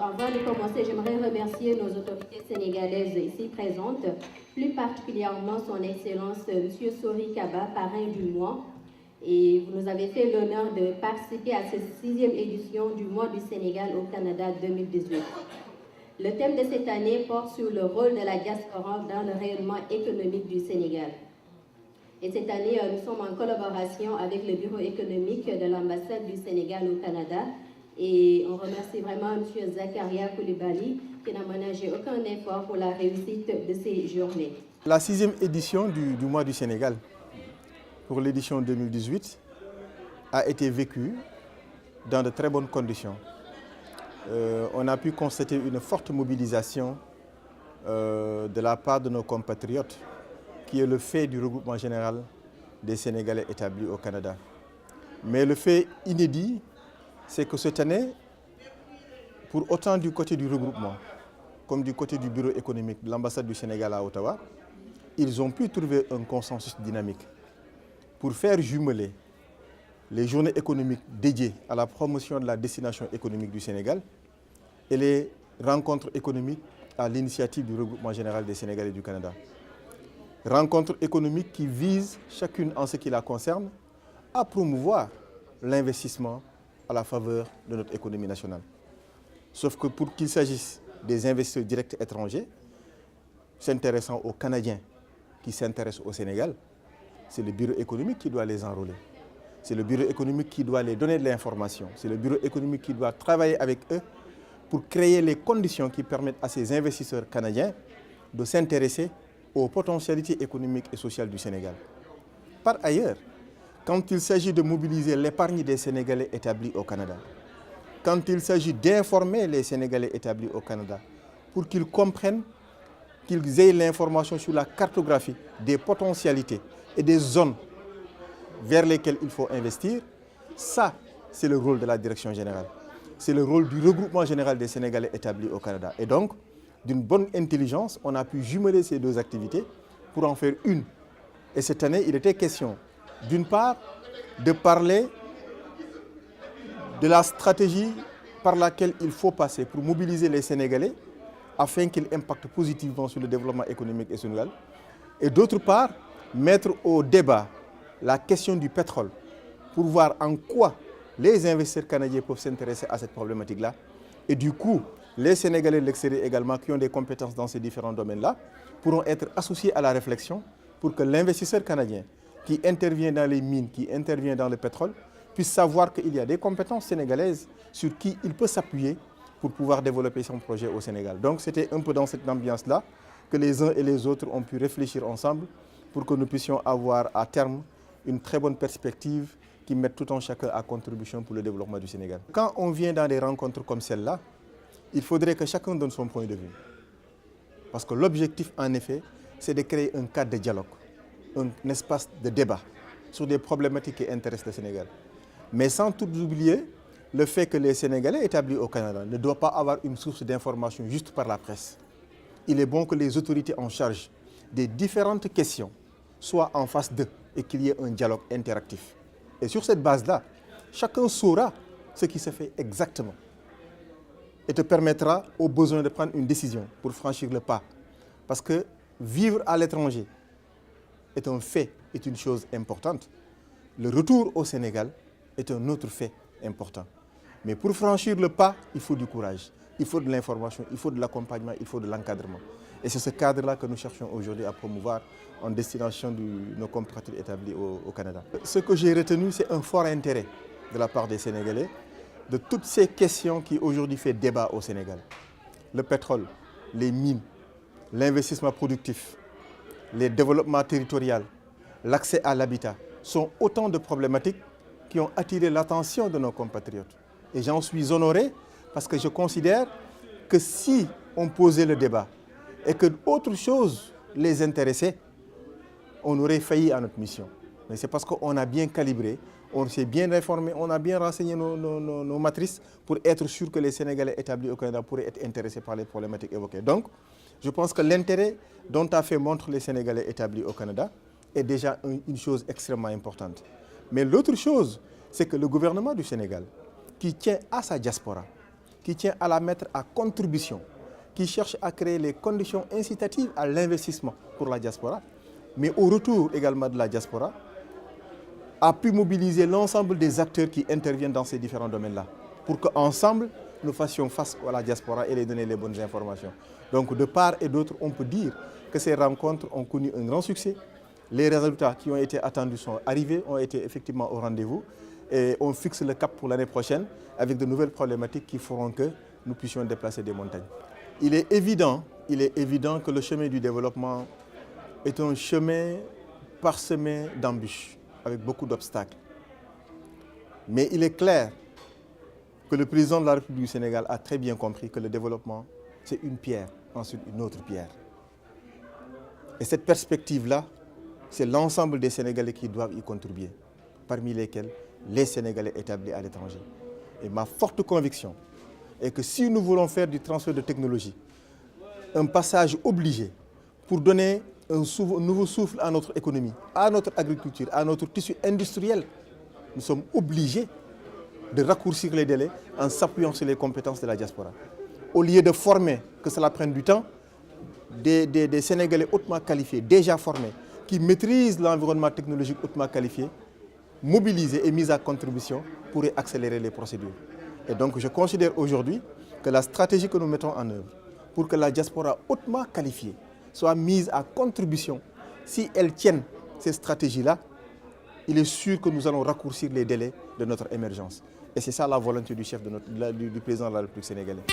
Avant de commencer, j'aimerais remercier nos autorités sénégalaises ici présentes, plus particulièrement son Excellence M. Sori Kaba, parrain du mois. Et vous nous avez fait l'honneur de participer à cette 6e édition du mois du Sénégal au Canada 2018. Le thème de cette année porte sur le rôle de la diaspora dans le rayonnement économique du Sénégal. Et cette année, nous sommes en collaboration avec le bureau économique de l'ambassade du Sénégal au Canada. Et on remercie vraiment M. Zakaria Koulibaly qui n'a ménagé aucun effort pour la réussite de ces journées. La 6e édition du mois du Sénégal, pour l'édition 2018, a été vécue dans de très bonnes conditions. On a pu constater une forte mobilisation de la part de nos compatriotes, qui est le fait du regroupement général des Sénégalais établis au Canada. Mais le fait inédit, c'est que cette année, pour autant du côté du regroupement, comme du côté du bureau économique de l'ambassade du Sénégal à Ottawa, ils ont pu trouver un consensus dynamique pour faire jumeler les journées économiques dédiées à la promotion de la destination économique du Sénégal et les rencontres économiques à l'initiative du regroupement général des Sénégalais du Canada. Rencontres économiques qui visent, chacune en ce qui la concerne, à promouvoir l'investissement à la faveur de notre économie nationale. Sauf que pour qu'il s'agisse des investisseurs directs étrangers, s'intéressant aux Canadiens qui s'intéressent au Sénégal, c'est le bureau économique qui doit les enrôler. C'est le bureau économique qui doit les donner de l'information. C'est le bureau économique qui doit travailler avec eux pour créer les conditions qui permettent à ces investisseurs canadiens de s'intéresser aux potentialités économiques et sociales du Sénégal. Par ailleurs, quand il s'agit de mobiliser l'épargne des Sénégalais établis au Canada, quand il s'agit d'informer les Sénégalais établis au Canada pour qu'ils comprennent, qu'ils aient l'information sur la cartographie des potentialités et des zones vers lesquelles il faut investir, ça, c'est le rôle de la direction générale. C'est le rôle du regroupement général des Sénégalais établis au Canada. Et donc, d'une bonne intelligence, on a pu jumeler ces deux activités pour en faire une. Et cette année, il était question, d'une part, de parler de la stratégie par laquelle il faut passer pour mobiliser les Sénégalais afin qu'ils impactent positivement sur le développement économique et social. Et d'autre part, mettre au débat la question du pétrole pour voir en quoi les investisseurs canadiens peuvent s'intéresser à cette problématique-là. Et du coup, les Sénégalais de l'extérieur également, qui ont des compétences dans ces différents domaines-là, pourront être associés à la réflexion pour que l'investisseur canadien qui intervient dans les mines, qui intervient dans le pétrole, puisse savoir qu'il y a des compétences sénégalaises sur qui il peut s'appuyer pour pouvoir développer son projet au Sénégal. Donc c'était un peu dans cette ambiance-là que les uns et les autres ont pu réfléchir ensemble pour que nous puissions avoir à terme une très bonne perspective qui mette tout un chacun à contribution pour le développement du Sénégal. Quand on vient dans des rencontres comme celle-là, il faudrait que chacun donne son point de vue. Parce que l'objectif, en effet, c'est de créer un cadre de dialogue, un espace de débat sur des problématiques qui intéressent le Sénégal. Mais sans tout oublier le fait que les Sénégalais établis au Canada ne doivent pas avoir une source d'information juste par la presse. Il est bon que les autorités en charge des différentes questions soient en face d'eux et qu'il y ait un dialogue interactif. Et sur cette base-là, chacun saura ce qui se fait exactement et te permettra au besoin de prendre une décision pour franchir le pas. Parce que vivre à l'étranger est un fait, est une chose importante. Le retour au Sénégal est un autre fait important. Mais pour franchir le pas, il faut du courage, il faut de l'information, il faut de l'accompagnement, il faut de l'encadrement. Et c'est ce cadre-là que nous cherchons aujourd'hui à promouvoir en destination de nos compatriotes établis au Canada. Ce que j'ai retenu, c'est un fort intérêt de la part des Sénégalais de toutes ces questions qui aujourd'hui font débat au Sénégal. Le pétrole, les mines, l'investissement productif, les développements territoriaux, l'accès à l'habitat sont autant de problématiques qui ont attiré l'attention de nos compatriotes. Et j'en suis honoré parce que je considère que si on posait le débat et que autre chose les intéressait, on aurait failli à notre mission. Mais c'est parce qu'on a bien calibré, on s'est bien informé, on a bien renseigné nos matrices pour être sûr que les Sénégalais établis au Canada pourraient être intéressés par les problématiques évoquées. Donc, je pense que l'intérêt dont a fait montre les Sénégalais établis au Canada est déjà une chose extrêmement importante. Mais l'autre chose, c'est que le gouvernement du Sénégal, qui tient à sa diaspora, qui tient à la mettre à contribution, qui cherche à créer les conditions incitatives à l'investissement pour la diaspora, mais au retour également de la diaspora, a pu mobiliser l'ensemble des acteurs qui interviennent dans ces différents domaines-là, pour qu'ensemble, nous fassions face à la diaspora et les donner les bonnes informations. Donc de part et d'autre, on peut dire que ces rencontres ont connu un grand succès. Les résultats qui ont été attendus sont arrivés, ont été effectivement au rendez-vous et on fixe le cap pour l'année prochaine avec de nouvelles problématiques qui feront que nous puissions déplacer des montagnes. Il est évident que le chemin du développement est un chemin parsemé d'embûches, avec beaucoup d'obstacles. Mais il est clair que le président de la République du Sénégal a très bien compris que le développement, c'est une pierre, ensuite une autre pierre. Et cette perspective-là, c'est l'ensemble des Sénégalais qui doivent y contribuer, parmi lesquels les Sénégalais établis à l'étranger. Et ma forte conviction est que si nous voulons faire du transfert de technologie un passage obligé pour donner un nouveau souffle à notre économie, à notre agriculture, à notre tissu industriel, nous sommes obligés de raccourcir les délais en s'appuyant sur les compétences de la diaspora. Au lieu de former, que cela prenne du temps, des Sénégalais hautement qualifiés, déjà formés, qui maîtrisent l'environnement technologique hautement qualifié, mobilisés et mis à contribution pourraient accélérer les procédures. Et donc je considère aujourd'hui que la stratégie que nous mettons en œuvre pour que la diaspora hautement qualifiée soit mise à contribution, si elles tiennent ces stratégies-là, il est sûr que nous allons raccourcir les délais de notre émergence. Et c'est ça la volonté du chef du président de la République sénégalaise.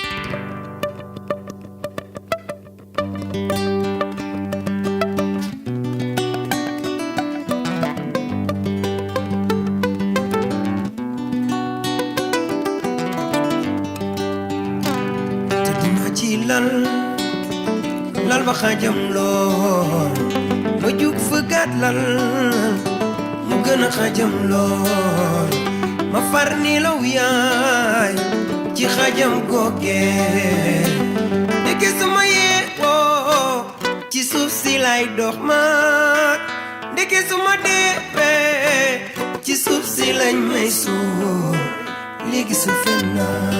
lal ba xajam lool ma jug fëggaat lal mu gën a xajam lool ma far ni law yaay ci xajam googee ndeke sama yeewoo ci suuf si lay dox maat ndeke sama deewee ci suuf si lañ may suuf léegi su fen naa